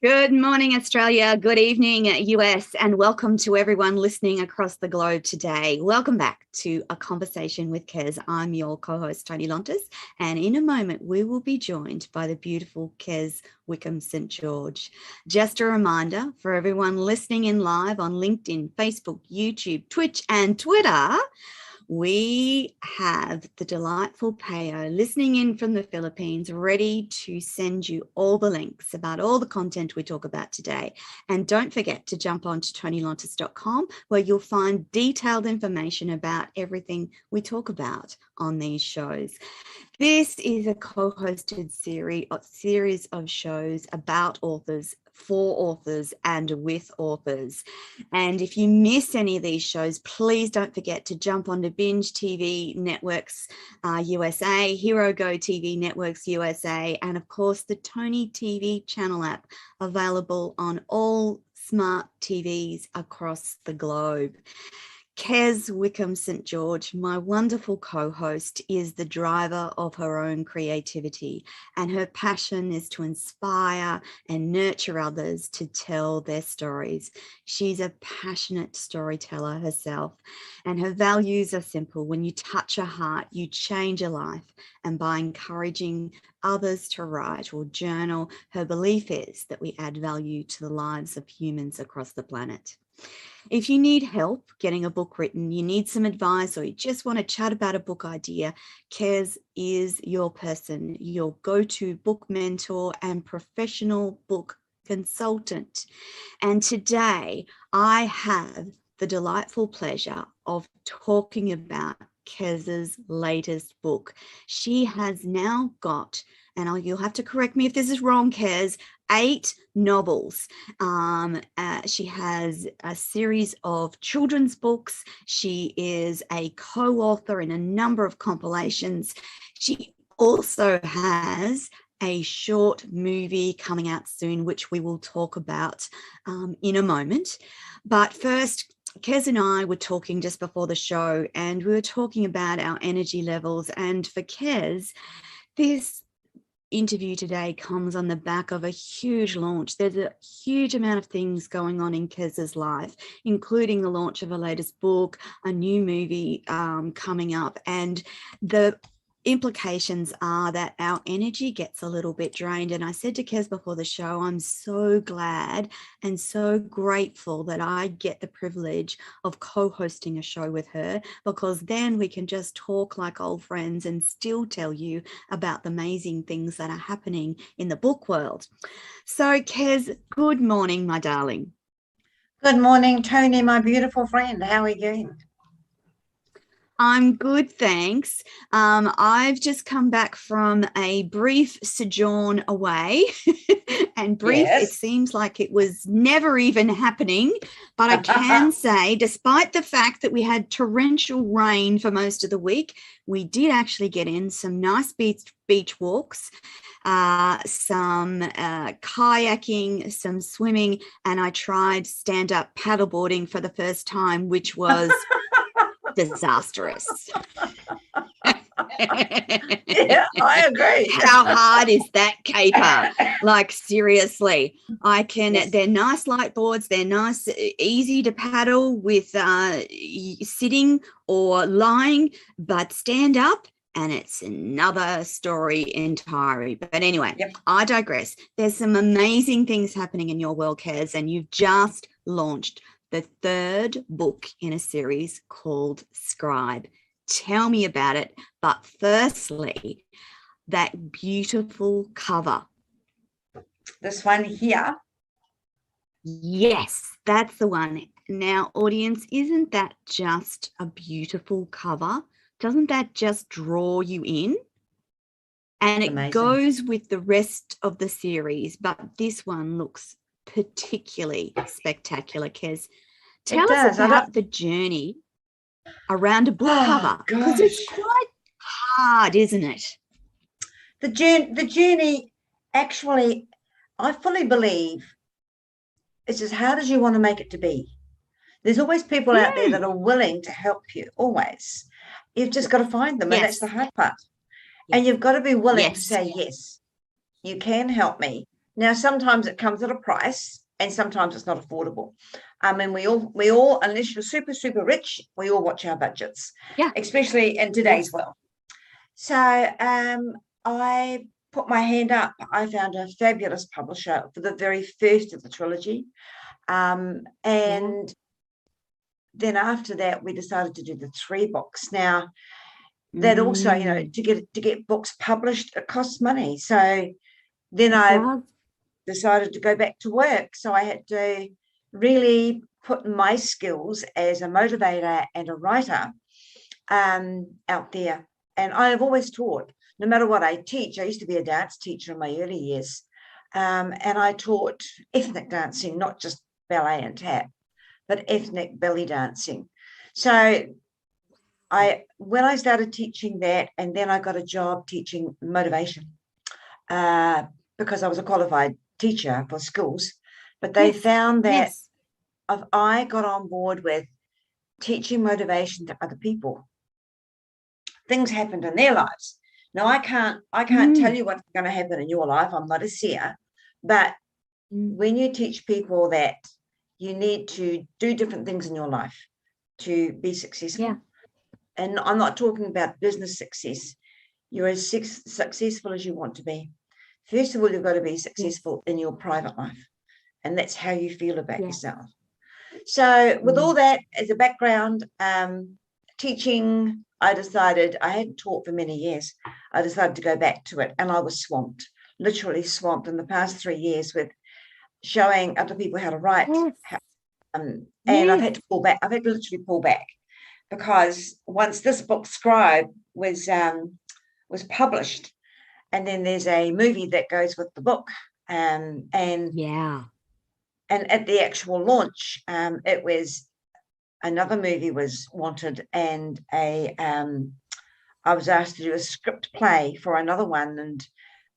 Good morning, Australia. Good evening, US, and welcome to everyone listening across the globe today. Welcome back to A Conversation with Kez. I'm your co-host, Toni Lontis, and in a moment, we will be joined by the beautiful Kez Wickham St George. Just a reminder for everyone listening in live on LinkedIn, Facebook, YouTube, Twitch, and Twitter, we have the delightful Payo listening in from the Philippines, ready to send you all the links about all the content we talk about today. And don't forget to jump on to tonylontis.com, where you'll find detailed information about everything we talk about on these shows. This is a co-hosted series of shows about authors, for authors, and with authors. And if you miss any of these shows, please don't forget to jump onto Binge TV Networks USA, Hero Go TV Networks USA, and of course the Toni TV channel app, available on all smart TVs across the globe. Kez Wickham St George, my wonderful co-host, is the driver of her own creativity, and her passion is to inspire and nurture others to tell their stories. She's a passionate storyteller herself, and her values are simple. When you touch a heart, you change a life, and by encouraging others to write or journal, her belief is that we add value to the lives of humans across the planet. If you need help getting a book written, you need some advice, or you just want to chat about a book idea, Kez is your person, your go-to book mentor and professional book consultant. And today I have the delightful pleasure of talking about Kez's latest book. She has now got, and you'll have to correct me if this is wrong, Kez, 8 novels. She has a series of children's books. She is a co-author in a number of compilations. She also has a short movie coming out soon, which we will talk about in a moment. But first, Kez and I were talking just before the show, and we were talking about our energy levels. And for Kez, this interview today comes on the back of a huge launch. There's a huge amount of things going on in Kez's life, including the launch of her latest book, a new movie coming up, and the implications are that our energy gets a little bit drained. And I said to Kez before the show, I'm so glad and so grateful that I get the privilege of co-hosting a show with her, because then we can just talk like old friends and still tell you about the amazing things that are happening in the book world. So Kez, good morning, my darling. Good morning, Toni, my beautiful friend. How are you doing? I'm good, thanks. I've just come back from a brief sojourn away, and brief, yes. It seems like it was never even happening, but I can say, despite the fact that we had torrential rain for most of the week, we did actually get in some nice beach walks, some kayaking, some swimming, and I tried stand-up paddleboarding for the first time, which was disastrous. Yeah, I agree. How hard is that caper? Like, seriously, Yes. They're nice light boards. They're nice, easy to paddle with sitting or lying, but stand up, and it's another story entirely. But anyway, yep. I digress. There's some amazing things happening in your world, Kez, and you've just launched the 3rd book in a series called Scribe. Tell me about it. But firstly, that beautiful cover. This one here? Yes, that's the one. Now, audience, isn't that just a beautiful cover? Doesn't that just draw you in? And it amazing. Goes with the rest of the series, but this one looks particularly spectacular, Kez. Tell us about the journey around a book cover, because it's quite hard, isn't it? The journey, actually, I fully believe it's as hard as you want to make it to be. There's always people out there that are willing to help you, always. You've just got to find them, and that's the hard part. Yes. And you've got to be willing to say, yes, you can help me, Now, sometimes it comes at a price, and sometimes it's not affordable. I mean, we all, unless you're super, super rich, we all watch our budgets, especially in today's world. So I put my hand up. I found a fabulous publisher for the very first of the trilogy. And then after that, we decided to do the 3 books. Now, that also, to get books published, it costs money. So then I decided to go back to work. So I had to really put my skills as a motivator and a writer out there. And I've always taught, no matter what I teach. I used to be a dance teacher in my early years. And I taught ethnic dancing, not just ballet and tap, but ethnic belly dancing. So when I started teaching that, and then I got a job teaching motivation because I was a qualified teacher for schools, but they found that if I got on board with teaching motivation to other people, things happened in their lives. Now, I can't tell you what's going to happen in your life. I'm not a seer, but when you teach people that you need to do different things in your life to be successful, and I'm not talking about business success. You're as successful as you want to be. First of all, you've got to be successful in your private life, and that's how you feel about yourself. So with all that as a background, teaching, I decided, I hadn't taught for many years. I decided to go back to it, and I was swamped, literally swamped in the past 3 years with showing other people how to write. And I've had to pull back. I've had to literally pull back, because once this book, Scribe, was published, and then there's a movie that goes with the book, and at the actual launch, it was another movie was wanted, and I was asked to do a script play for another one, and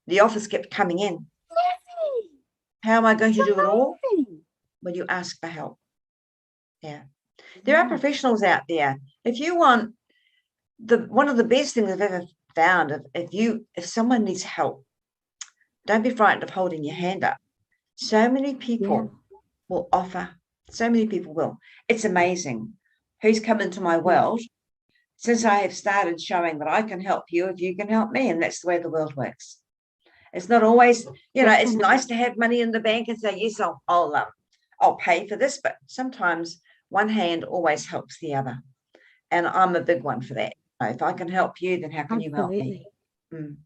the offers kept coming in. How am I going to do it all? Well, you ask for help. There are professionals out there. If you want, one of the best things I've ever found, if someone needs help, don't be frightened of holding your hand up. So many people will offer. So many people will. It's amazing who's come into my world since I have started showing that I can help you if you can help me, and that's the way the world works. It's not always, it's nice to have money in the bank and say, yes, I'll pay for this, but sometimes one hand always helps the other, and I'm a big one for that. If I can help you, then how can you help me? And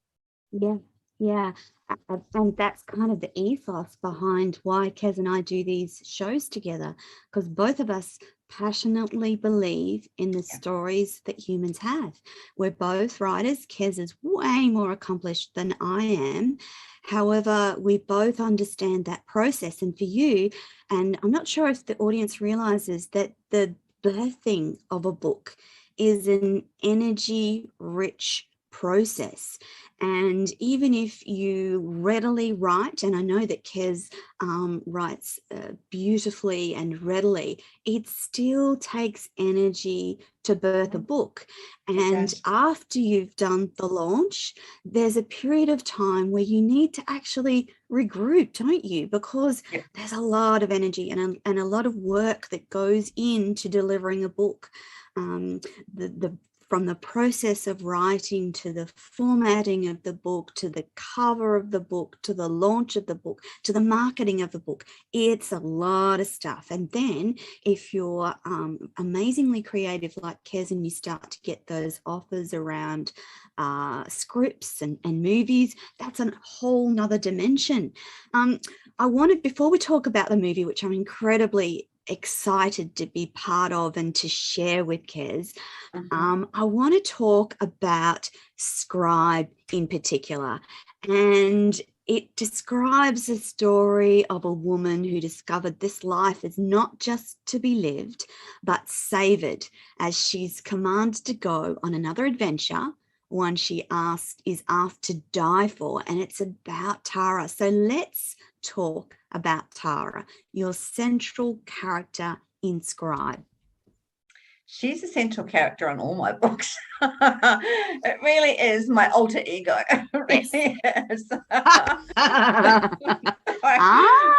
that's kind of the ethos behind why Kez and I do these shows together, because both of us passionately believe in the stories that humans have. We're both writers. Kez is way more accomplished than I am. However, we both understand that process. And for you, and I'm not sure if the audience realizes that the birthing of a book is an energy-rich process. And even if you readily write, and I know that Kez writes beautifully and readily, it still takes energy to birth a book. And after you've done the launch, there's a period of time where you need to actually regroup, don't you? Because there's a lot of energy and a lot of work that goes into delivering a book. From the process of writing to the formatting of the book, to the cover of the book, to the launch of the book, to the marketing of the book, it's a lot of stuff. And then if you're amazingly creative like Kez, and you start to get those offers around scripts and movies, that's a whole nother dimension. I wanted, before we talk about the movie, which I'm incredibly excited to be part of and to share with Kez, I want to talk about Scribe in particular. And it describes a story of a woman who discovered this life is not just to be lived, but savoured, as she's commanded to go on another adventure, one she is asked to die for, and it's about Tara. So let's talk about Tara, your central character in Scribe. She's a central character in all my books. It really is my alter ego. It really is. Oh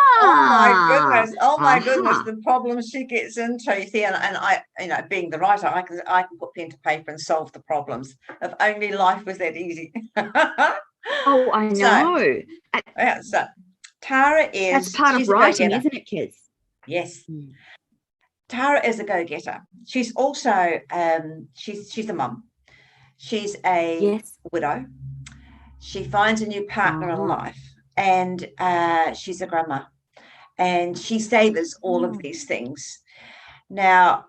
my goodness, the problems she gets into. See, and I, being the writer, I can put pen to paper and solve the problems. If only life was that easy. Oh, I know. So Tara is, that's part of writing, isn't it, Kez? Yes. Tara is a go-getter. She's also she's a mum. She's a widow. She finds a new partner in life, and she's a grandma, and she savours all of these things. Now,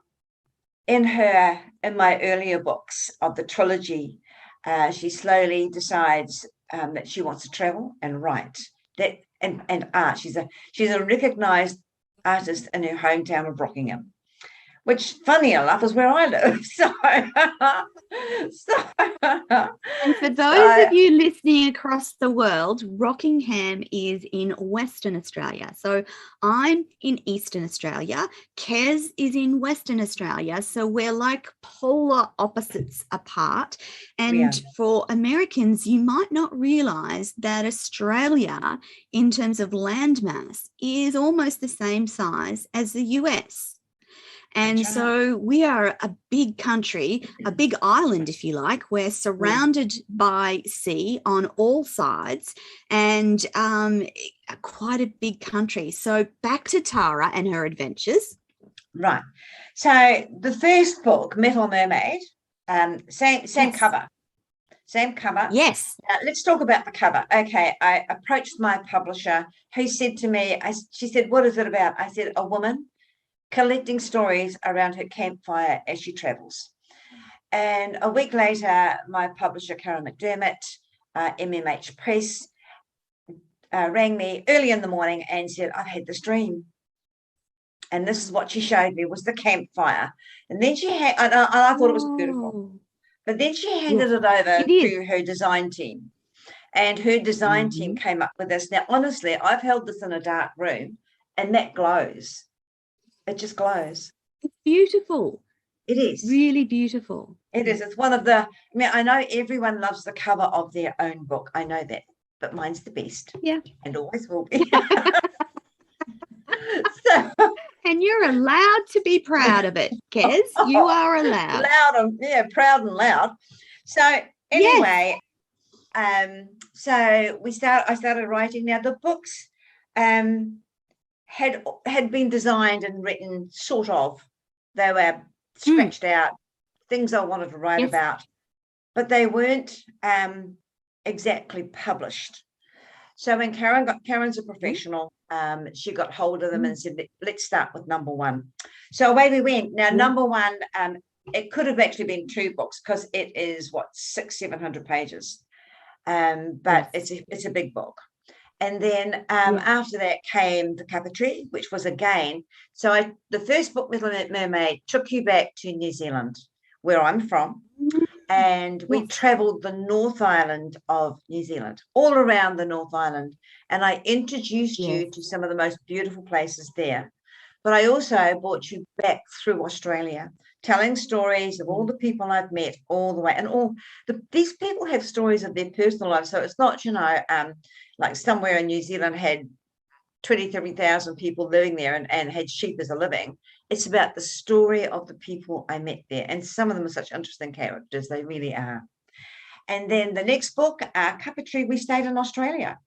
in my earlier books of the trilogy, she slowly decides that she wants to travel and write and art. She's a recognised artist in her hometown of Rockingham, which, funny enough, is where I live. And for those of you listening across the world, Rockingham is in Western Australia. So I'm in Eastern Australia. Kez is in Western Australia. So we're like polar opposites apart. And for Americans, you might not realise that Australia, in terms of landmass, is almost the same size as the US. And so we are a big country, a big island, if you like. We're surrounded by sea on all sides, and quite a big country. So back to Tara and her adventures. Right. So the first book, Metal Mermaid, same cover. Same cover. Yes. Let's talk about the cover. Okay. I approached my publisher, who said to me, she said, "What is it about?" I said, "A woman collecting stories around her campfire as she travels." And a week later, my publisher, Karen McDermott, MMH Press, rang me early in the morning and said, "I've had this dream." And this is what she showed me, was the campfire. And then she had, and I thought it was beautiful. But then she handed it over to her design team. And her design team came up with this. Now, honestly, I've held this in a dark room, and that glows. It just glows. It's beautiful. It is. Really beautiful. It is. It's one of the, I know everyone loves the cover of their own book. I know that. But mine's the best. Yeah. And always will be. And you're allowed to be proud of it, Kez. You are allowed. Proud and loud. So anyway, so I started writing. Now the books had been designed and written sort of. They were scratched out, things I wanted to write about, but they weren't exactly published. So when Karen's a professional, she got hold of them and said, "Let's start with number one." So away we went. Now, number one, it could have actually been 2 books because it is 600-700 pages, but it's a big book. And then after that came The Cuppa, which was again, the first book, Metal Mermaid, took you back to New Zealand, where I'm from. And we travelled the North Island of New Zealand, all around the North Island. And I introduced you to some of the most beautiful places there. But I also brought you back through Australia, telling stories of all the people I've met all the way. And these people have stories of their personal lives. So it's not, like somewhere in New Zealand had 20,000-30,000 people living there and had sheep as a living. It's about the story of the people I met there. And some of them are such interesting characters. They really are. And then the next book, Cuppa, we stayed in Australia.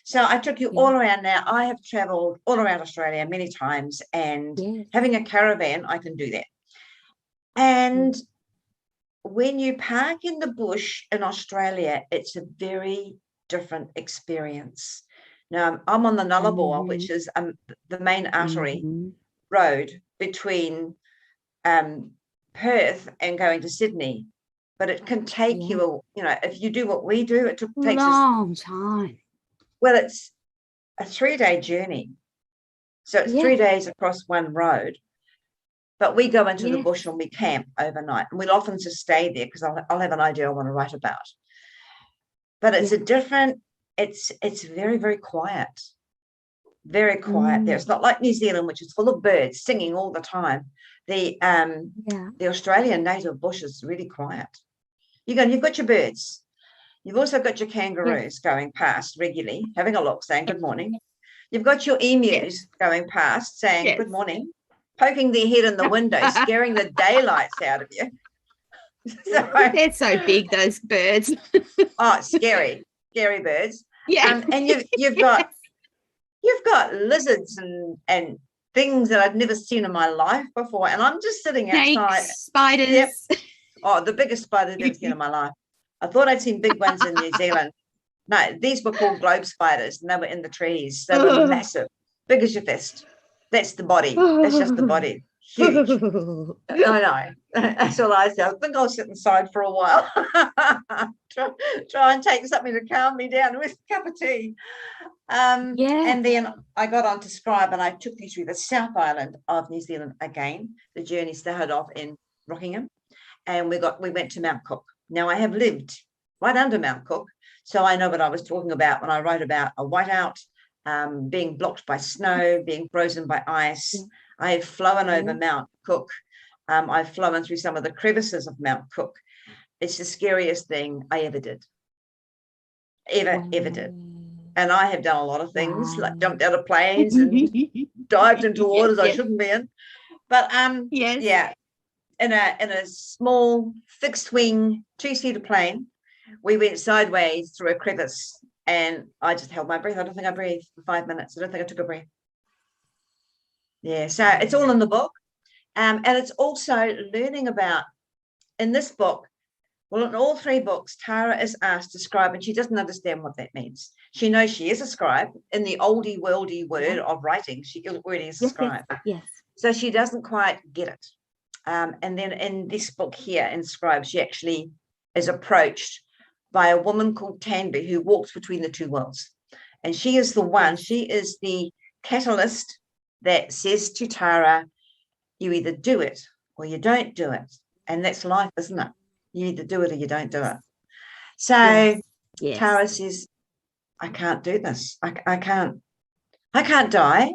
So I took you all around. Now, I have travelled all around Australia many times, and having a caravan, I can do that. And when you park in the bush in Australia, it's a very different experience. Now, I'm on the Nullarbor, which is the main artery road between Perth and going to Sydney. But it can take you, if you do what we do, takes a long time. Well, it's a 3-day journey. So it's 3 days across one road. But we go into the bush and we camp overnight. And we'll often just stay there because I'll have an idea I want to write about. But it's it's very, very quiet. Very quiet there. It's not like New Zealand, which is full of birds singing all the time. The Australian native bush is really quiet. You've got your birds. You've also got your kangaroos going past regularly, having a look, saying good morning. You've got your emus going past saying, good morning, poking their head in the window, scaring the daylights out of you. So, they're so big, those birds. Oh, scary birds. Yeah. And you've got lizards and things that I'd never seen in my life before. And I'm just sitting outside. Spiders. Yep. Oh, the biggest spiders I've ever seen in my life. I thought I'd seen big ones in New Zealand. No, these were called globe spiders, and they were in the trees. They were massive, big as your fist. That's the body. That's just the body. Huge. I know. That's all I said. I think I'll sit inside for a while. try and take something to calm me down with a cup of tea. And then I got on to Scribe, and I took you through the South Island of New Zealand again. The journey started off in Rockingham, and we went to Mount Cook. Now, I have lived right under Mount Cook, so I know what I was talking about when I wrote about a whiteout, being blocked by snow, being frozen by ice. I have flown over Mount Cook. I've flown through some of the crevices of Mount Cook. It's the scariest thing I ever did. Ever did. And I have done a lot of things, like jumped out of planes and dived into waters I shouldn't be in. But in a small fixed wing 2-seater plane, we went sideways through a crevice, and I just held my breath. I don't think I breathed for 5 minutes. I don't think I took a breath. Yeah, so it's all in the book. And it's also learning about, in this book, well, in all 3 books, Tara is asked to scribe, and she doesn't understand what that means. She knows she is a scribe. In the oldie worldy word of writing, she already is a scribe. Yes. So she doesn't quite get it. And then in this book here, in Scribe, she actually is approached by a woman called Tanby, who walks between the 2 worlds. And she is the one, she is the catalyst that says to Tara, you either do it or you don't do it. And that's life, isn't it? You either do it or you don't do it. So Tara says, I can't do this. I can't die.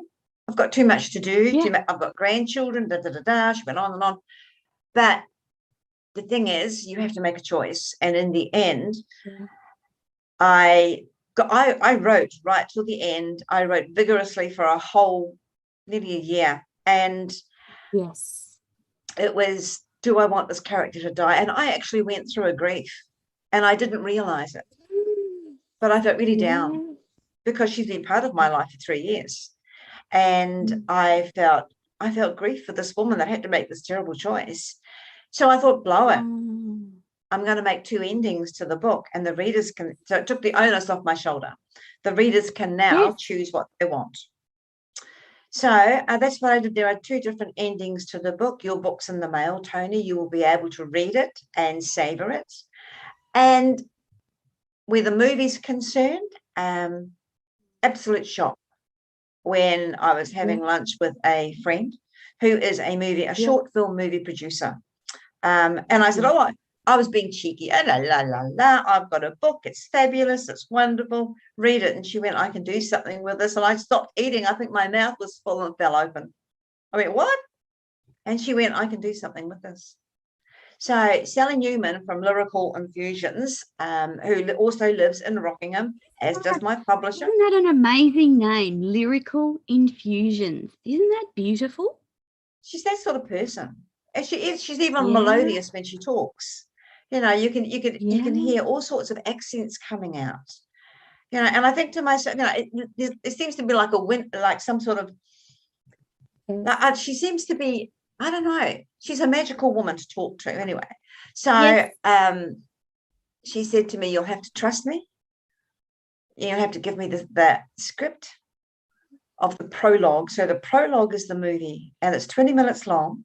I've got too much to do. I've got grandchildren, She went on and on. But the thing is, you have to make a choice. And in the end, I wrote right till the end. I wrote vigorously for a whole, nearly a year. And it was, do I want this character to die? And I actually went through a grief, and I didn't realize it. But I felt really down because she's been part of my life for 3 years. And I felt grief for this woman that had to make this terrible choice. So I thought, blow it. I'm going to make 2 endings to the book, and the readers can, so it took the onus off my shoulder. The readers can now choose what they want. So that's what I did. There are 2 different endings to the book. Your book's in the mail, Toni. You will be able to read it and savor it. And where the movie's concerned, absolute shock when I was having lunch with a friend who is a short film movie producer. And I said, I was being cheeky. Oh, la, la, la, la. I've got a book. It's fabulous. It's wonderful. Read it. And she went, I can do something with this. And I stopped eating. I think my mouth was full and fell open. I went, what? And she went, I can do something with this. So Sally Newman from Lyrical Infusions, who also lives in Rockingham, as does my publisher. Isn't that an amazing name? Lyrical Infusions. Isn't that beautiful? She's that sort of person. And she is. She's even melodious when she talks. You know, you can hear all sorts of accents coming out. You know, and I think to myself, you know, it seems to be like like some sort of. She seems to be. I don't know. She's a magical woman to talk to, anyway. So she said to me, "You'll have to trust me. You'll have to give me the script of the prologue." So the prologue is the movie, and it's 20 minutes long.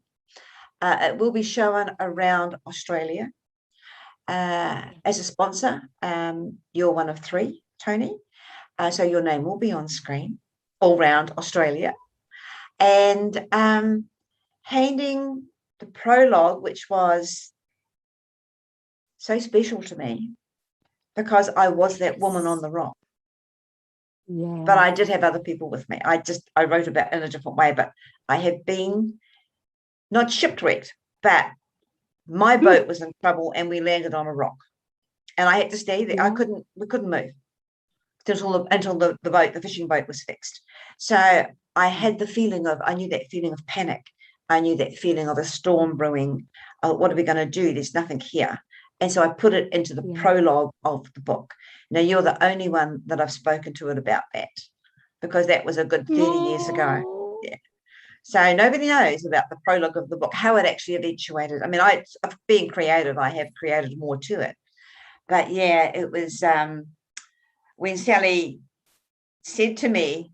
It will be shown around Australia. As a sponsor, you're one of 3, Toni. So your name will be on screen all around Australia. And handing the prologue, which was so special to me because I was that woman on the rock. Yeah. But I did have other people with me. I wrote about it in a different way, but I had been not shipwrecked, but my boat was in trouble and we landed on a rock and I had to stay there. We couldn't move. until the fishing boat was fixed. So I had I knew that feeling of panic. I knew that feeling of a storm brewing. What are we going to do? There's nothing here. And so I put it into the prologue of the book. Now, you're the only one that I've spoken to it about that, because that was a good 30 years ago. Yeah. So nobody knows about the prologue of the book, how it actually eventuated. I mean, being creative, I have created more to it. But yeah, it was when Sally said to me,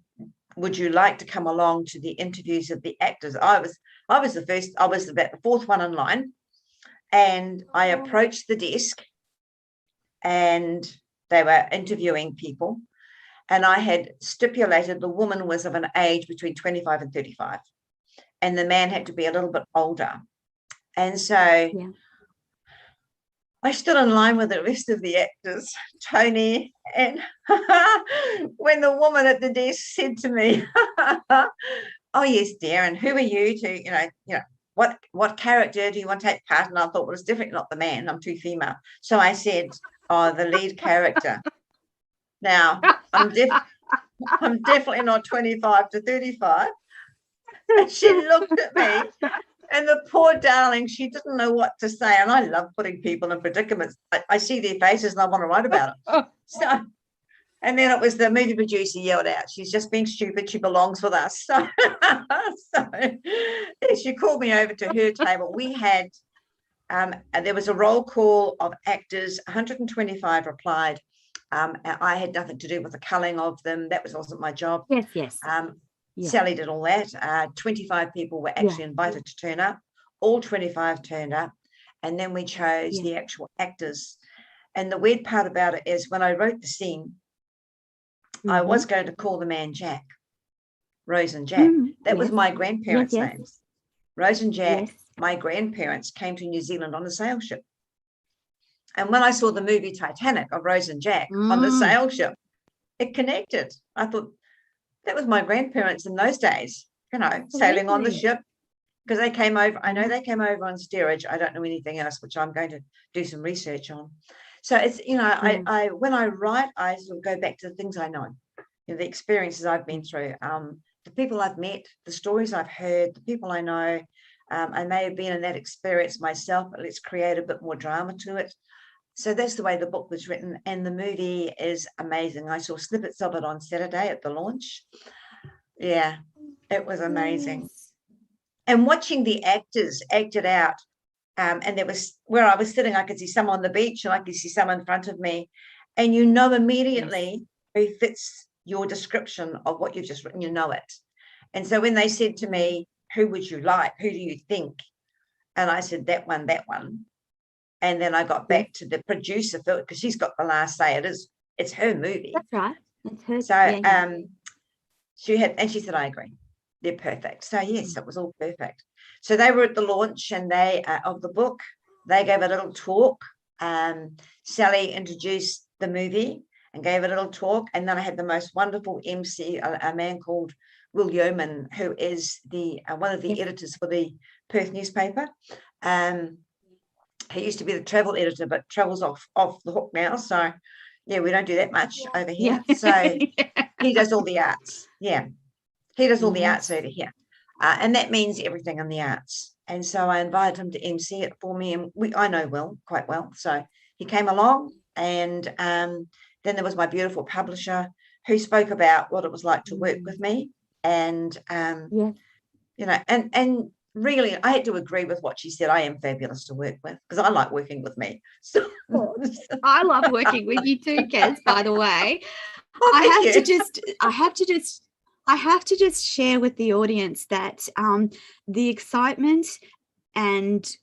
would you like to come along to the interviews of the actors? I was about the fourth one in line. And I approached the desk and they were interviewing people. And I had stipulated the woman was of an age between 25 and 35. And the man had to be a little bit older. And so I stood in line with the rest of the actors, Toni, and when the woman at the desk said to me, oh, yes, dear, and who are you to, what character do you want to take part in? And I thought, well, it's definitely not the man. I'm too female. So I said, oh, the lead character. Now, I'm definitely not 25 to 35. And she looked at me, and the poor darling, she didn't know what to say. And I love putting people in predicaments. I see their faces and I want to write about it. So, and then it was the movie producer yelled out, she's just being stupid. She belongs with us. So she called me over to her table. We had, there was a roll call of actors, 125 replied. I had nothing to do with the culling of them. That wasn't my job. Yes. Sally did all that. 25 people were actually invited to turn up. All 25 turned up. And then we chose the actual actors. And the weird part about it is when I wrote the scene, I was going to call the man Jack, Rose and Jack. That was my grandparents' names. Rose and Jack, my grandparents came to New Zealand on a sail ship. And when I saw the movie Titanic of Rose and Jack on the sail ship, it connected. I thought, that was my grandparents in those days, sailing on the ship, because they came over. I know they came over on steerage. I don't know anything else, which I'm going to do some research on. So it's, I when I write, I sort of go back to the things I know, the experiences I've been through, the people I've met, the stories I've heard, the people I know. I may have been in that experience myself, but let's create a bit more drama to it. So that's the way the book was written, and the movie is amazing. I saw snippets of it on Saturday at the launch. Yeah, it was amazing. And watching the actors act it out, and there was, where I was sitting, I could see some on the beach and I could see some in front of me, and immediately who fits your description of what you've just written, it. And so when they said to me, who would you like? Who do you think? And I said, that one. And then I got back to the producer, because she's got the last say. It's her movie. That's right. It's her. So she said, I agree. They're perfect. So yes, it was all perfect. So they were at the launch and of the book. They gave a little talk. Sally introduced the movie and gave a little talk. And then I had the most wonderful MC, a man called Will Yeoman, who is one of the editors for the Perth newspaper. He used to be the travel editor, but travel's off the hook now. So, yeah, we don't do that much over here. So he does all the arts. Yeah, he does all the arts over here. And that means everything in the arts. And so I invited him to MC it for me. And I know Will quite well. So he came along. And then there was my beautiful publisher who spoke about what it was like to work with me. And, and really, I had to agree with what she said. I am fabulous to work with because I like working with me. So I love working with you too, Kez, by the way. I have to just share with the audience that the excitement and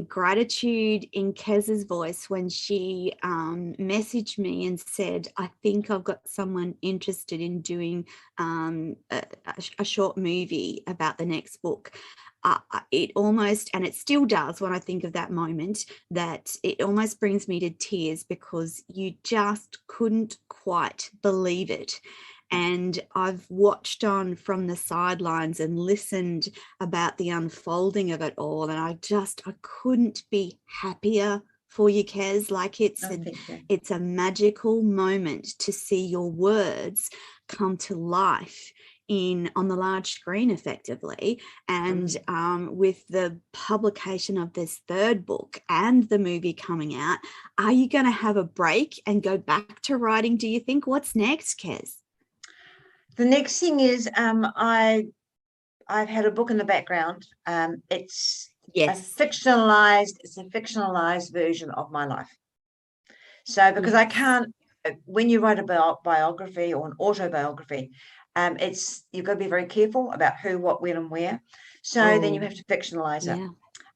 gratitude in Kez's voice when she messaged me and said, I think I've got someone interested in doing a short movie about the next book. It almost, and it still does when I think of that moment, that it almost brings me to tears because you just couldn't quite believe it. And I've watched on from the sidelines and listened about the unfolding of it all. And I couldn't be happier for you, Kez. Like Thank you. it's a magical moment to see your words come to life on the large screen effectively. And with the publication of this third book and the movie coming out, are you going to have a break and go back to writing, do you think? What's next, Kez? The next thing is I've had a book in the background. It's a fictionalized version of my life. So because I can't, when you write a biography or an autobiography, you've got to be very careful about who, what, when, and where. So then you have to fictionalize it,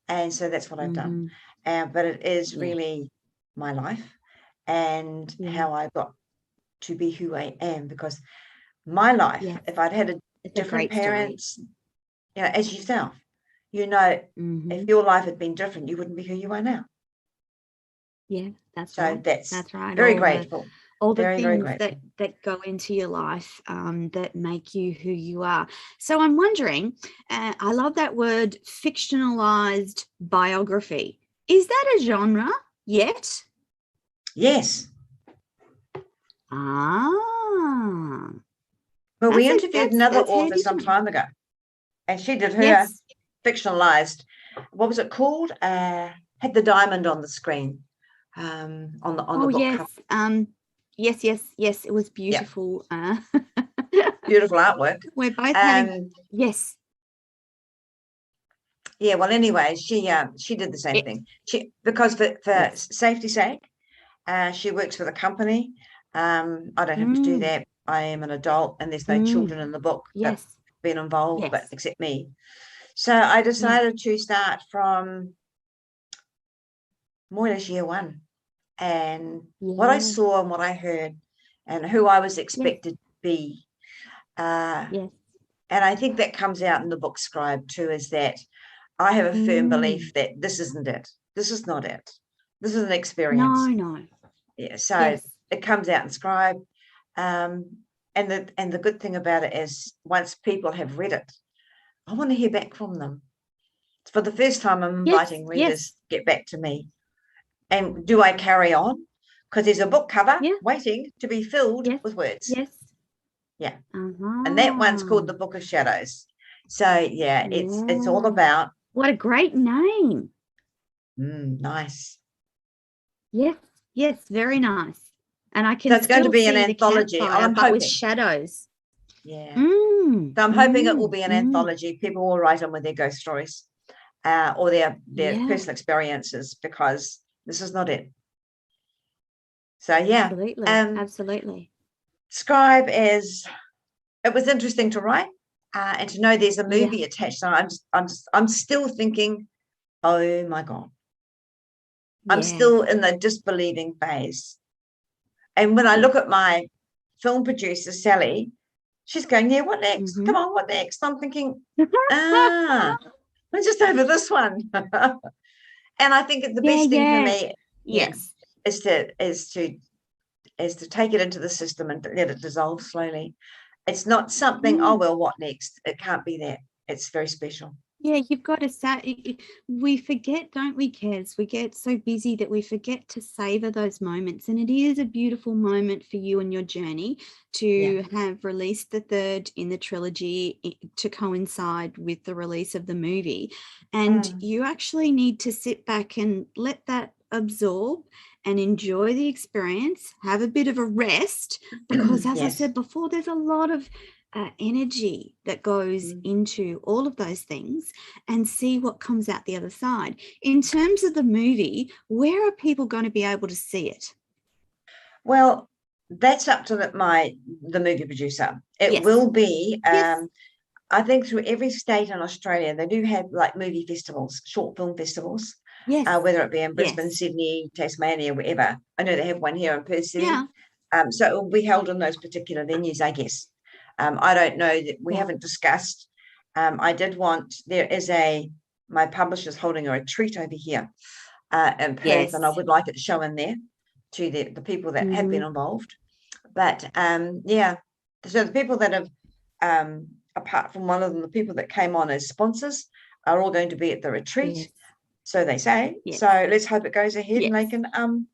and so that's what I've done. But it is really my life and how I got to be who I am. Because my life, if I'd had different parents, as yourself, if your life had been different, you wouldn't be who you are now. Yeah, that's so right. That's right. Very grateful. All the things that go into your life that make you who you are. So I'm wondering, I love that word, fictionalized biography. Is that a genre yet? Yes. Well, we interviewed another author some time ago, and she did her fictionalized. What was it called? Had the diamond on the screen, on the book cover. Yes. It was beautiful. Beautiful artwork. We're both having Yeah. Well, anyway, she did the same thing. Because for safety's sake, she works for the company. I don't have to do that. I am an adult, and there's no children in the book that's been involved, but except me. So I decided to start from more or less year one, and what I saw and what I heard and who I was expected to be. And I think that comes out in the book Scribe too, is that I have a firm belief that this isn't it. This is not it. This is an experience. No. Yeah. So it comes out in Scribe. And the good thing about it is once people have read it, I want to hear back from them. For the first time, I'm inviting readers to get back to me. And do I carry on? Because there's a book cover waiting to be filled with words. Yeah. And that one's called The Book of Shadows. So, it's all about... What a great name. Nice. Yes, very nice. And I can so it's going to be an anthology. I'm hoping. With shadows. Yeah. So I'm hoping it will be an anthology. People will write on with their ghost stories or their personal experiences, because this is not it. So absolutely. Scribe it was interesting to write and to know there's a movie attached. So I'm still thinking, oh my God. I'm still in the disbelieving phase. And when I look at my film producer, Sally, she's going, what next? Come on, what next? I'm thinking, I'm just over this one. And I think the best thing for me is to take it into the system and let it dissolve slowly. It's not something, what next? It can't be that. It's very special. Yeah, you've got to say, we forget, don't we, Kez? We get so busy that we forget to savor those moments. And it is a beautiful moment for you and your journey to have released the third in the trilogy to coincide with the release of the movie. And you actually need to sit back and let that absorb and enjoy the experience, have a bit of a rest, because as I said before, there's a lot of energy that goes into all of those things, and see what comes out the other side. In terms of the movie, where are people going to be able to see it? Well, that's up to the movie producer. It will be, I think, through every state in Australia. They do have like movie festivals, short film festivals, whether it be in Brisbane, Sydney, Tasmania, wherever. I know they have one here in Perth City. So it will be held in those particular venues, I guess. I don't know, that we haven't discussed. I did want, my publisher's holding a retreat over here in Perth, and I would like it to show in there to the people that have been involved. But so the people that have, apart from one of them, the people that came on as sponsors are all going to be at the retreat. So they say. Yes. So let's hope it goes ahead and they can COVID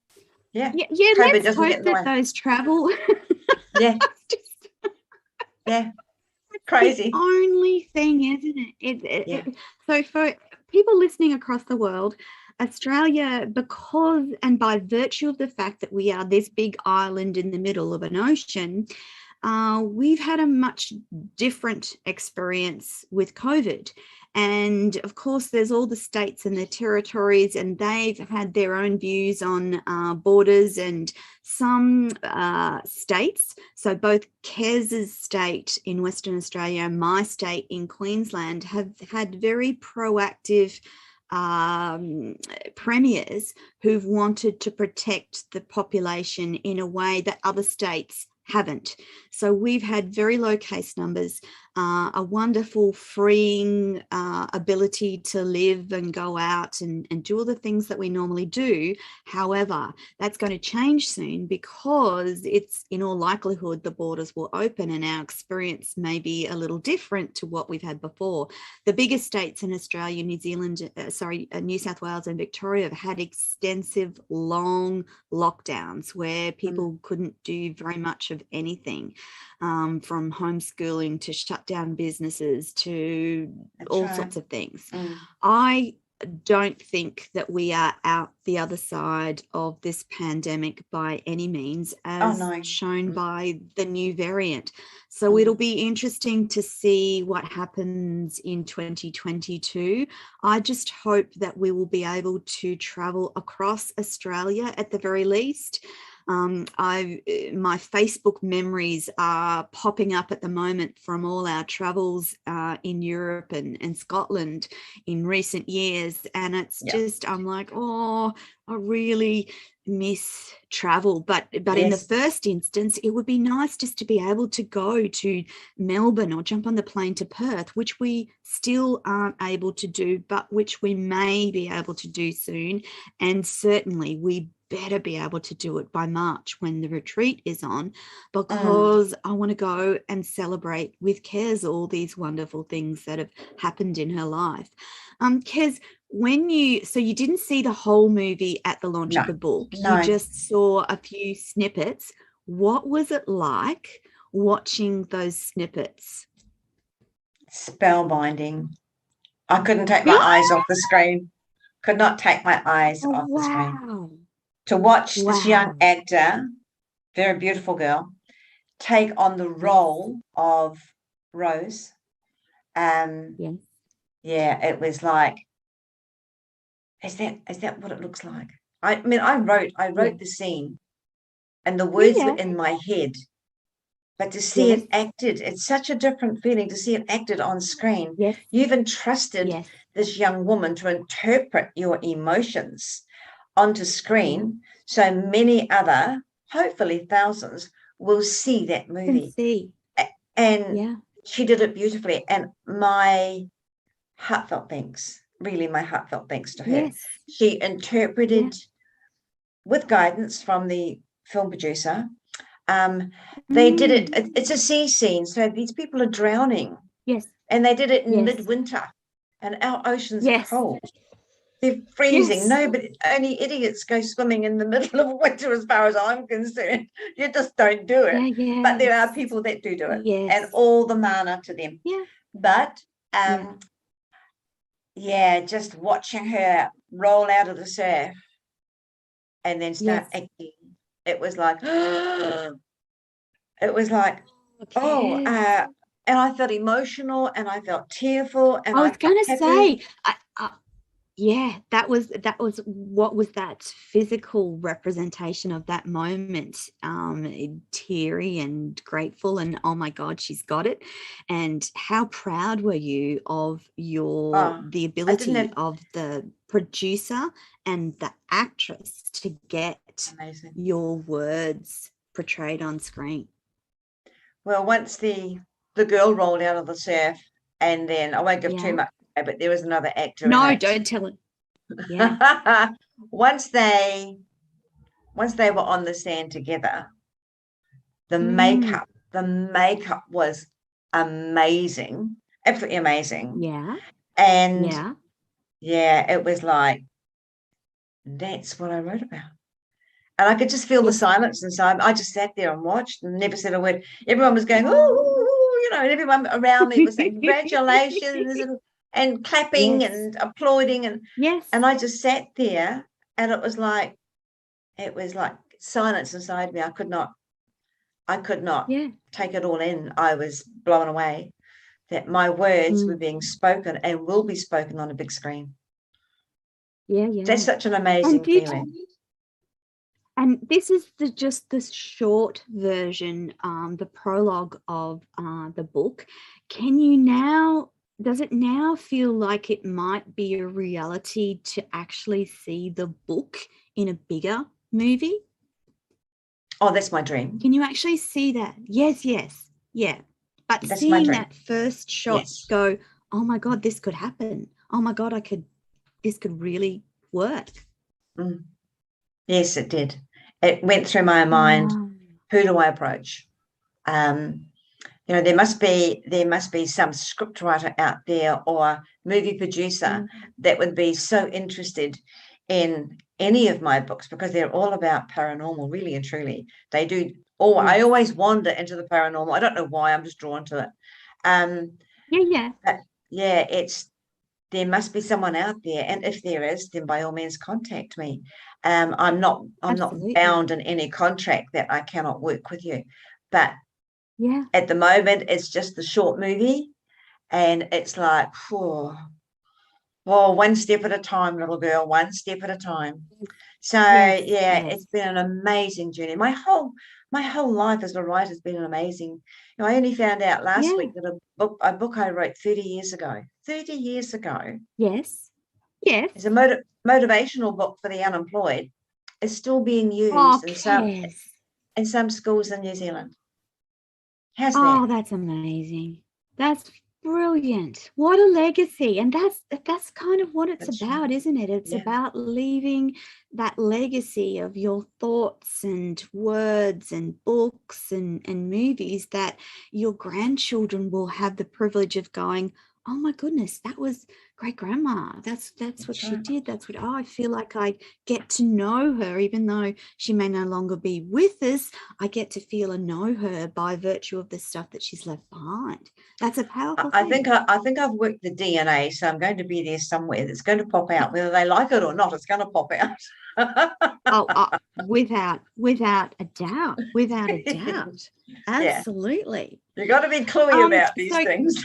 let's doesn't hope get in the way. that those travel Yeah. Yeah. Crazy. the only thing, isn't it? So for people listening across the world, Australia, because and by virtue of the fact that we are this big island in the middle of an ocean, we've had a much different experience with COVID. And of course, there's all the states and the territories, and they've had their own views on borders, and some states, so both Kez's state in Western Australia and my state in Queensland, have had very proactive premiers who've wanted to protect the population in a way that other states haven't. So we've had very low case numbers, a wonderful freeing ability to live and go out and do all the things that we normally do. However, that's going to change soon, because it's in all likelihood the borders will open and our experience may be a little different to what we've had before. The biggest states in Australia, New Zealand, New South Wales and Victoria have had extensive long lockdowns where people couldn't do very much of anything, from homeschooling to shut down businesses to sorts of things. I don't think that we are out the other side of this pandemic by any means, as shown by the new variant. So it'll be interesting to see what happens in 2022. I just hope that we will be able to travel across Australia at the very least. My Facebook memories are popping up at the moment from all our travels in Europe and Scotland in recent years, and it's just, I'm like, oh, I really miss travel, but in the first instance it would be nice just to be able to go to Melbourne or jump on the plane to Perth, which we still aren't able to do, but which we may be able to do soon. And certainly we better be able to do it by March when the retreat is on, because I want to go and celebrate with Kez all these wonderful things that have happened in her life. Kez, you didn't see the whole movie at the launch of the book. You just saw a few snippets. What was it like watching those snippets? Spellbinding. I couldn't take my eyes off the screen. Could not take my eyes off the screen. To watch this young actor, very beautiful girl, take on the role of Rose. It was like, is that what it looks like? I mean, I wrote the scene and the words were in my head, but to see it acted, it's such a different feeling to see it acted on screen. You've entrusted this young woman to interpret your emotions onto screen, so many other, hopefully thousands, will see that movie. And she did it beautifully. And my heartfelt thanks to her. She interpreted with guidance from the film producer. They did it. It's a sea scene, so these people are drowning. And they did it in midwinter, and our ocean's cold. They're freezing. Nobody, only idiots go swimming in the middle of winter, as far as I'm concerned. You just don't do it. But there are people that do it, and all the mana to them. But just watching her roll out of the surf and then start acting, it was like, and I felt emotional, and I felt tearful, and I was going to say, that was what was that physical representation of that moment, teary and grateful, and oh my God, she's got it. And how proud were you of the ability of the producer and the actress to get your words portrayed on screen? Well, once the girl rolled out of the surf, and then I won't give too much, but there was another actor. No, don't tell it. Once they were on the sand together, the makeup was amazing, absolutely amazing. Yeah. And it was like, that's what I wrote about. And I could just feel the silence inside. I just sat there and watched and never said a word. Everyone was going, ooh, and everyone around me was saying congratulations and clapping and applauding. And I just sat there, and it was like silence inside me. I could not take it all in. I was blown away that my words were being spoken and will be spoken on a big screen. That's such an amazing feeling. And this is just the short version, the prologue of the book. Does it now feel like it might be a reality to actually see the book in a bigger movie? Oh, that's my dream. Can you actually see that? Yes. Yeah. But that's seeing that first shot go, oh my God, this could happen. Oh my God, this could really work. Yes, it did. It went through my mind. Who do I approach? There must be some script writer out there or movie producer that would be so interested in any of my books, because they're all about paranormal, really and truly. They do. I always wander into the paranormal. I don't know why. I'm just drawn to it. But there must be someone out there, and if there is, then by all means contact me. I'm not bound in any contract that I cannot work with you, but at the moment it's just the short movie, and it's like, one step at a time, little girl, one step at a time. So it's been an amazing journey. My whole life as a writer has been amazing. I only found out last week that a book I wrote 30 years ago. Yes. It's a motivational book for the unemployed. Is still being used in some schools in New Zealand. How's that? Oh, that's amazing. That's brilliant. What a legacy. And that's kind of what it's about, isn't it? It's about leaving that legacy of your thoughts and words and books and movies that your grandchildren will have the privilege of going, oh my goodness, that was great grandma. That's what she did. That's what I feel like I get to know her, even though she may no longer be with us. I get to feel and know her by virtue of the stuff that she's left behind. That's a powerful thing. I think I've worked the DNA, so I'm going to be there somewhere. That's going to pop out, whether they like it or not. It's going to pop out. Without a doubt. Absolutely. You've got to be cluey about these things.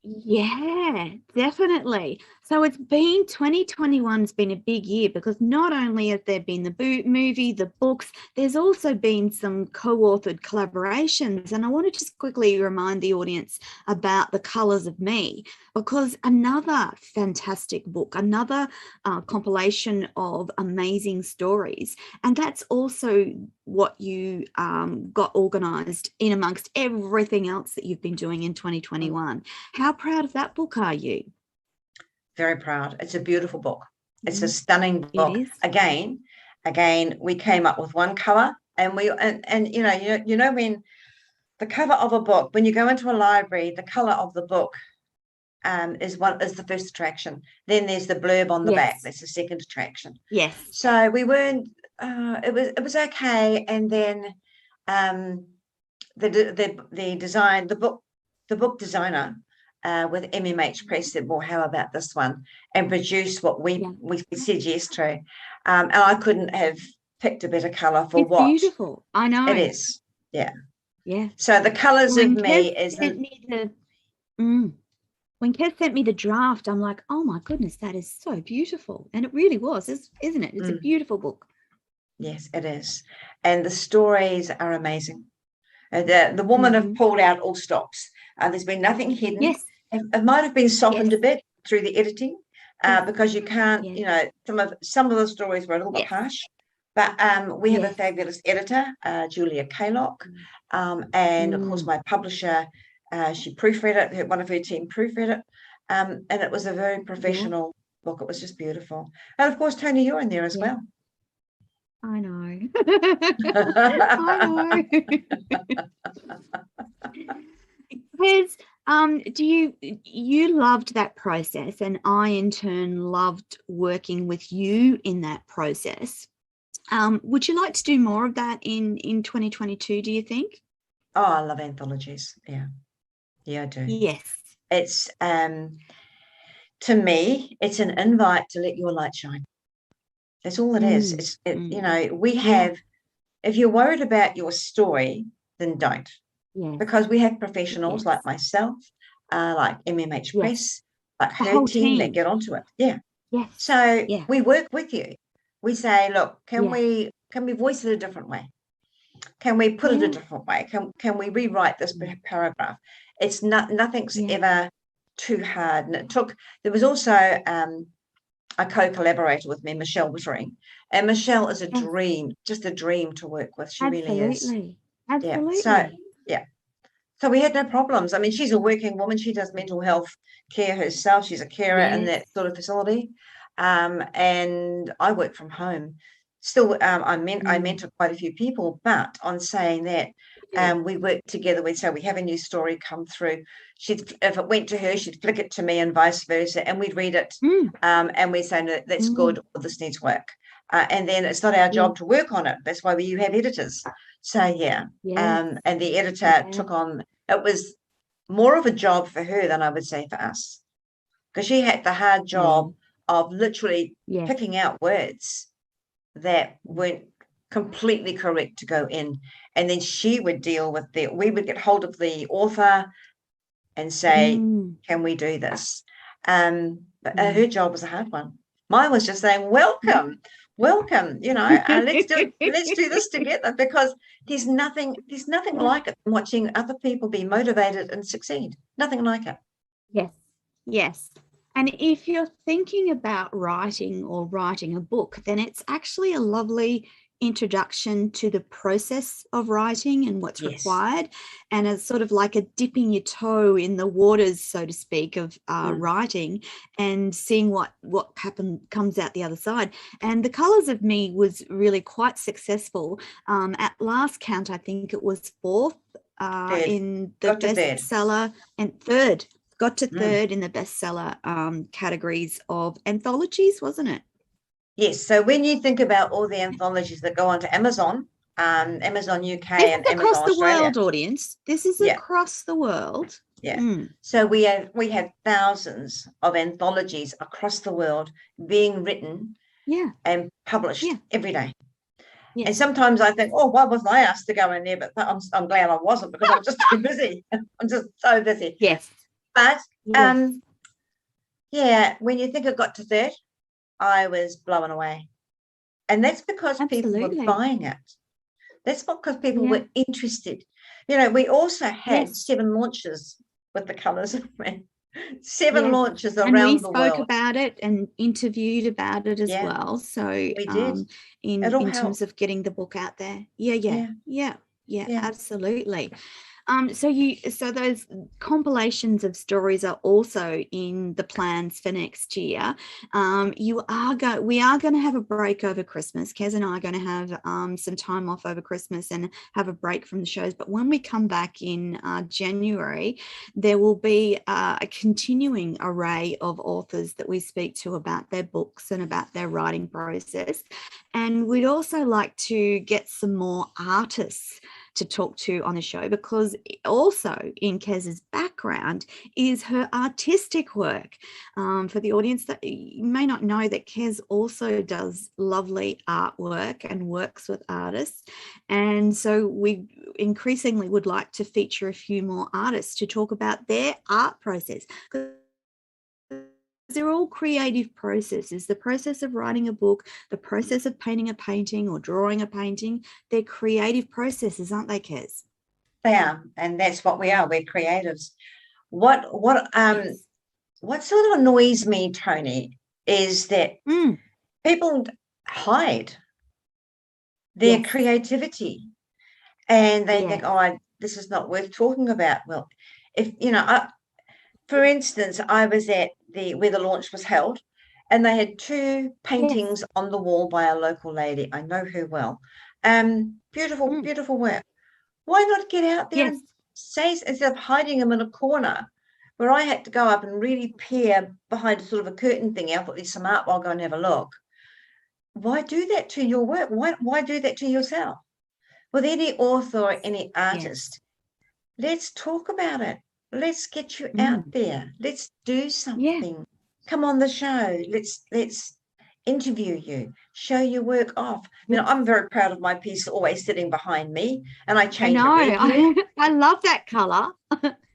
Yeah, definitely. So it's been 2021's been a big year, because not only has there been the movie, the books, there's also been some co-authored collaborations. And I want to just quickly remind the audience about The Colours of Me, because another fantastic book, another compilation of amazing stories. And that's also what you got organised in amongst everything else that you've been doing in 2021. How proud of that book are you? Very proud. It's a beautiful book. It's a stunning book. Again, we came up with one cover, and you know when the cover of a book, when you go into a library, the color of the book is the first attraction. Then there's the blurb on the back. That's the second attraction. Yes. So we weren't. It was okay, and then the book designer. With MMH Press said, well, how about this one? And produce what we said yes to. And I couldn't have picked a better colour for what. It's beautiful. I know. It is. Yeah. Yeah. So The Colours of Me is... When Kez sent me the draft, I'm like, oh my goodness, that is so beautiful. And it really was, isn't it? It's a beautiful book. Yes, it is. And the stories are amazing. The woman have pulled out all stops. There's been nothing hidden. Yes. It might have been softened a bit through the editing, because you can't, some of the stories were a little bit harsh. But we have a fabulous editor, Julia Kaylock, and of course my publisher, she proofread it. One of her team proofread it, and it was a very professional book. It was just beautiful. And of course, Toni, you're in there as well. I know. I know. Kez, Do you loved that process, and I in turn loved working with you in that process. Would you like to do more of that in 2022, do you think? Oh, I love anthologies. Yeah, I do. Yes. It's to me, it's an invite to let your light shine. That's all it is. We have, if you're worried about your story, then don't. Yes. Because we have professionals like myself, like MMH Press, like her team that get onto it. Yeah. Yes. So we work with you. We say, look, can we voice it a different way? Can we put it a different way? Can we rewrite this paragraph? It's nothing's ever too hard. And there was also a co-collaborator with me, Michelle Wittering. And Michelle is a dream, just a dream to work with. She really is. Absolutely. So we had no problems. I mean, she's a working woman. She does mental health care herself. She's a carer in that sort of facility. And I work from home. Still, I mentor quite a few people, but on saying that, we work together. We'd say we have a new story come through. If it went to her, she'd flick it to me and vice versa, and we'd read it. And we'd say, no, that's good, or this needs work. And then it's not our job to work on it. That's why you have editors. So, and the editor took on, it was more of a job for her than I would say for us, because she had the hard job of literally picking out words that weren't completely correct to go in. And then she would deal with we would get hold of the author and say, can we do this? But her job was a hard one. Mine was just saying, welcome, let's do this together, because there's nothing like it, watching other people be motivated and succeed. Nothing like it. Yes. And if you're thinking about writing a book, then it's actually a lovely introduction to the process of writing and what's required, and it's sort of like a dipping your toe in the waters, so to speak, of writing, and seeing what comes out the other side. And The Colours of Me was really quite successful. At last count, I think it was fourth in the bestseller, and third. Got to third in the bestseller categories of anthologies, wasn't it? Yes. So when you think about all the anthologies that go onto Amazon, Amazon UK and Amazon across the Australia, world, audience. This is across the world. Yeah. So we have thousands of anthologies across the world being written and published every day. Yes. And sometimes I think, why wasn't I asked to go in there? But I'm glad I wasn't, because I'm just too busy. I'm just so busy. Yes. But when you think it got to third, I was blown away. And that's because people were buying it. That's because people were interested. We also had 7 launches with The Colours of Me. 7 launches around the world. And we spoke about it and interviewed about it as well. So we did. In terms of getting the book out there. Yeah, absolutely. So those compilations of stories are also in the plans for next year. We are going to have a break over Christmas. Kez and I are going to have some time off over Christmas and have a break from the shows. But when we come back in January, there will be a continuing array of authors that we speak to about their books and about their writing process. And we'd also like to get some more artists to talk to on the show, because also in Kez's background is her artistic work. For the audience that you may not know, that Kez also does lovely artwork and works with artists. And so we increasingly would like to feature a few more artists to talk about their art process. They're all creative processes. The process of writing a book, the process of painting a painting or drawing a painting, they're creative processes, aren't they, Kez? They are, and that's what we are. We're creatives. What sort of annoys me, Toni, is that people hide their creativity, and they think, this is not worth talking about. Well, if for instance, I was at where the launch was held, and they had 2 paintings on the wall by a local lady. I know her well. Beautiful work. Why not get out there and say, instead of hiding them in a corner, where I had to go up and really peer behind sort of a curtain thing. I thought there's some art, I'll go and have a look. Why do that to your work? Why do that to yourself? With any author or any artist, let's talk about it. Let's get you out there. Let's do something. Come on the show. Let's interview you, show your work off. I mean, I'm very proud of my piece always sitting behind me, and I change it regularly. I love that color.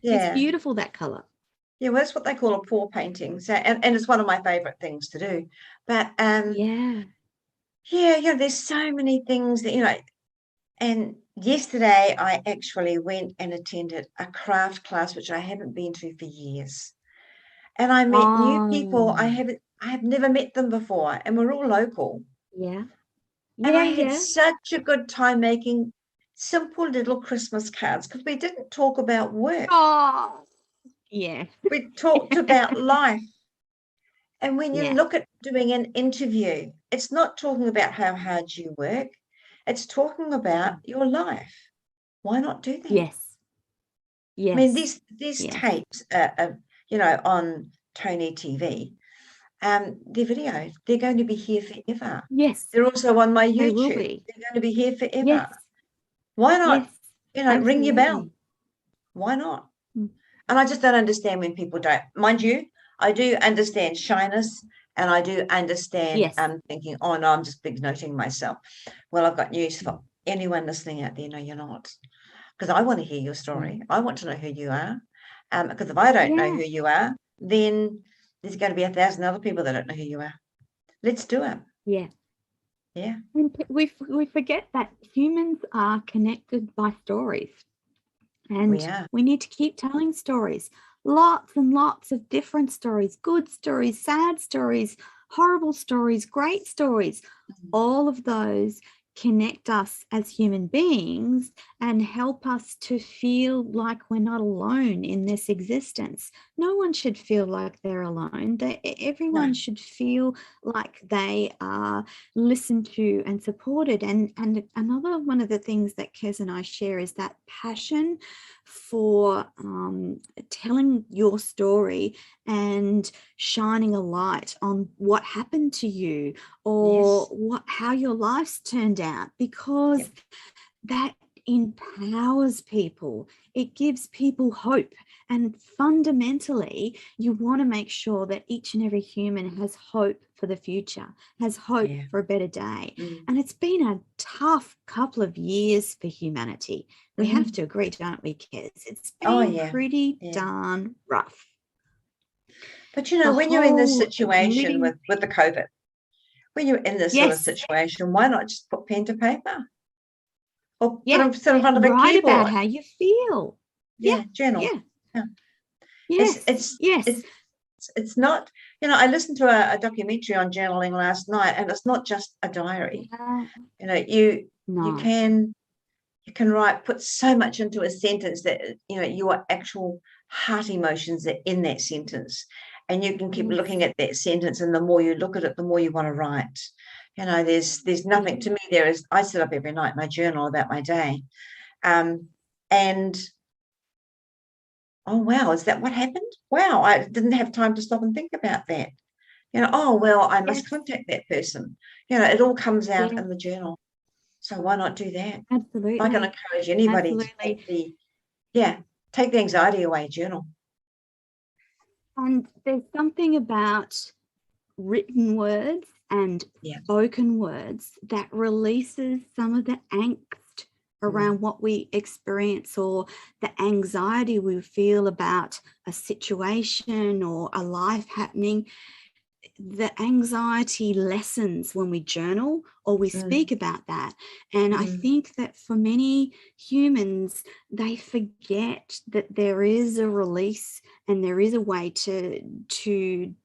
Yeah. It's beautiful, that color. Yeah, well, that's what they call a pour painting. So, and it's one of my favorite things to do. But yeah, there's so many things that, and yesterday I actually went and attended a craft class, which I haven't been to for years. And I met new people. I have never met them before, and we're all local. Yeah. And I had such a good time making simple little Christmas cards, because we didn't talk about work. Oh, yeah. We talked about life. And when you look at doing an interview, it's not talking about how hard you work. It's talking about your life. Why not do that? Yes. I mean, these tapes, on Toni TV, their videos, they're going to be here forever. Yes. They're also on my YouTube. They will be. They're going to be here forever. Yes. Why not, Absolutely. ring your bell? Why not? And I just don't understand when people don't. Mind you, I do understand shyness, and I do understand thinking, oh, no, I'm just big noting myself. Well, I've got news for anyone listening out there. No, you're not. Because I want to hear your story. I want to know who you are. Because if I don't know who you are, then there's going to be 1,000 other people that don't know who you are. Let's do it. Yeah. Yeah. And we forget that humans are connected by stories. And we need to keep telling stories. Lots and lots of different stories, good stories, sad stories, horrible stories, great stories. All of those connect us as human beings and help us to feel like we're not alone in this existence. No one should feel like they're alone. Everyone should feel like they are listened to and supported. And another one of the things that Kez and I share is that passion for telling your story and shining a light on what happened to you or how your life's turned out, because that empowers people. It gives people hope. And fundamentally, you want to make sure that each and every human has hope for the future, has hope for a better day. And it's been a tough couple of years for humanity. We have to agree, don't we, Kez? It's been pretty darn rough. But, when you're in this situation with the COVID, when you're in this sort of situation, why not just put pen to paper? Or sit in front of a keyboard. Write about how you feel. Journal. Yes. It's not, I listened to a documentary on journaling last night, and it's not just a diary. You can write, put so much into a sentence that, your actual heart emotions are in that sentence. And you can keep looking at that sentence, and the more you look at it, the more you want to write. There's nothing to me. I sit up every night and I journal about my day. And oh, wow, is that what happened? Wow, I didn't have time to stop and think about that. I must contact that person. It all comes out in the journal. So why not do that? Absolutely. I can encourage anybody to take the anxiety away, journal. And there's something about written words and spoken words that releases some of the angst around what we experience, or the anxiety we feel about a situation or a life happening. The anxiety lessens when we journal or we speak about that. And I think that for many humans, they forget that there is a release and there is a way to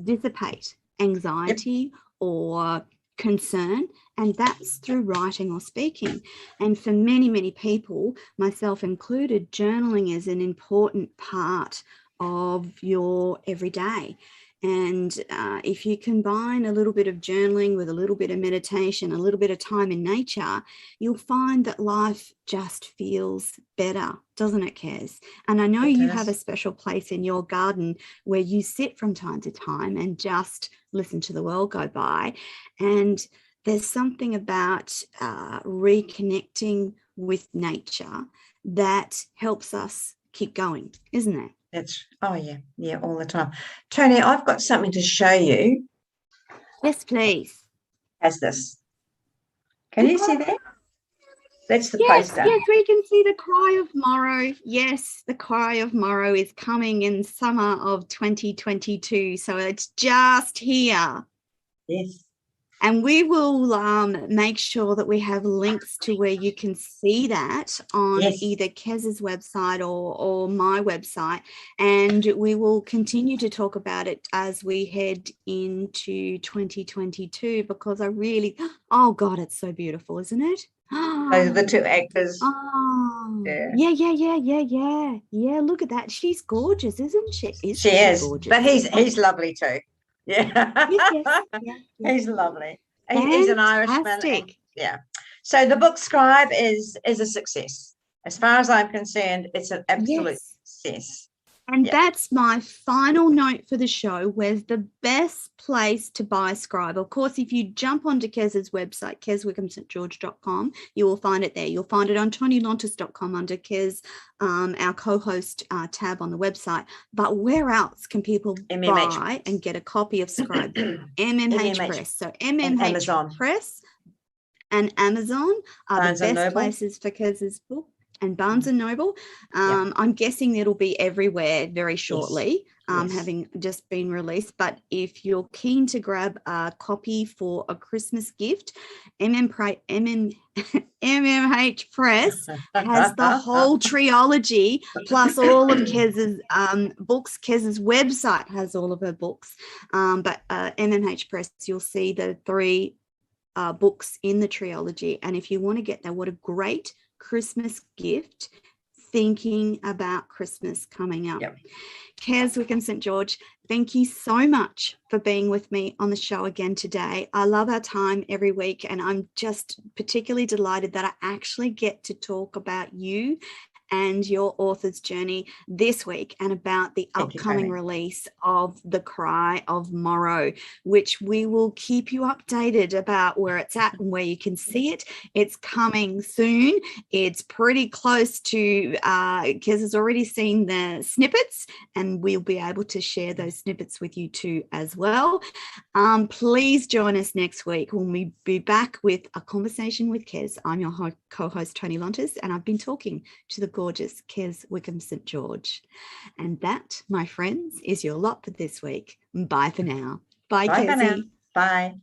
dissipate anxiety or concern, and that's through writing or speaking. And for many, many people, myself included, journaling is an important part of your everyday. And if you combine a little bit of journaling with a little bit of meditation, a little bit of time in nature, you'll find that life just feels better, doesn't it, Kez? And I know you have a special place in your garden where you sit from time to time and just listen to the world go by. And there's something about reconnecting with nature that helps us keep going, isn't it? Yeah, all the time. Toni, I've got something to show you. Yes, please. As this. Can you see that? That's the poster. Yes, we can see the Cry of Morrow. Yes, the Cry of Morrow is coming in summer of 2022. So it's just here. Yes. And we will make sure that we have links to where you can see that on either Kez's website or my website. And we will continue to talk about it as we head into 2022, because oh God, it's so beautiful, isn't it? Those are the two actors. Oh, yeah. Look at that. She's gorgeous, isn't she? She is gorgeous. But he's lovely too. Yeah. Yes. He's lovely. He's an Irishman. Fantastic. So the book Scribe is a success. As far as I'm concerned, it's an absolute success. And that's my final note for the show. Where's the best place to buy Scribe? Of course, if you jump onto Kez's website, kezwickhamstgeorge.com, you will find it there. You'll find it on tonilontis.com under Kez, our co-host tab on the website. But where else can people buy and get a copy of Scribe? MMH Press. So MMH Press and Amazon are the best places for Kez's book. And Barnes & Noble. I'm guessing it'll be everywhere very shortly, having just been released. But if you're keen to grab a copy for a Christmas gift, MMH Press has the whole trilogy plus all of Kez's books. Kez's website has all of her books. But MMH Press, you'll see the 3 books in the trilogy. And if you want to get that, what a great Christmas gift, thinking about Christmas coming up. Kez Wickham St George, thank you so much for being with me on the show again today. I love our time every week, and I'm just particularly delighted that I actually get to talk about you and your author's journey this week, and about the upcoming release of The Cry of Morrow, which we will keep you updated about where it's at and where you can see it. It's coming soon. It's pretty close to, Kez has already seen the snippets, and we'll be able to share those snippets with you too as well. Please join us next week when we be back with a conversation with Kez. I'm your co-host Toni Lontis, and I've been talking to the gorgeous Kez Wickham St George. And that, my friends, is your lot for this week. Bye for now. Bye, Kezzy. Bye.